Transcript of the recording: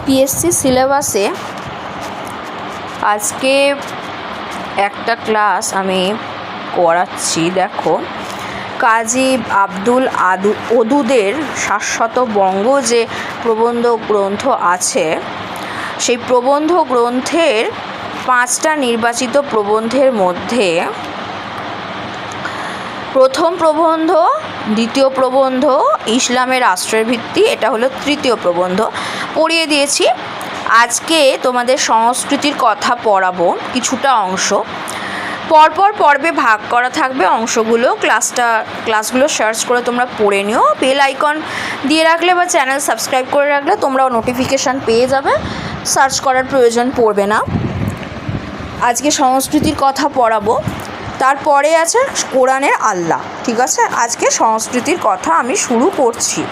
PSC সিলেবাসে আজকে একটা ক্লাস আমি করাচ্ছি। দেখো, কাজী আব্দুল ওদুদের শাশ্বত বঙ্গ যে প্রবন্ধ গ্রন্থ আছে, সেই প্রবন্ধ গ্রন্থের 5টা নির্বাচিত প্রবন্ধের মধ্যে প্রথম প্রবন্ধ, দ্বিতীয় প্রবন্ধ ইসলামের রাষ্ট্রের ভিত্তি, এটা হলো তৃতীয় প্রবন্ধ পড়িয়ে দিয়েছি। আজকে তোমাদের সংস্কৃতির কথা পড়াবো কিছুটা অংশ, পরপর পর্বে ভাগ করা থাকবে অংশগুলো। ক্লাসগুলো সার্চ করে তোমরা পড়ে নিও। বেল আইকন দিয়ে রাখলে বা চ্যানেল সাবস্ক্রাইব করে রাখলে তোমরাও নোটিফিকেশান পেয়ে যাবে, সার্চ করার প্রয়োজন পড়বে না। আজকে সংস্কৃতির কথা পড়াবো, তারপরে আছে কোরআনের আল্লাহ। ঠিক আছে, আজকে সংস্কৃতির কথা আমি শুরু করছি।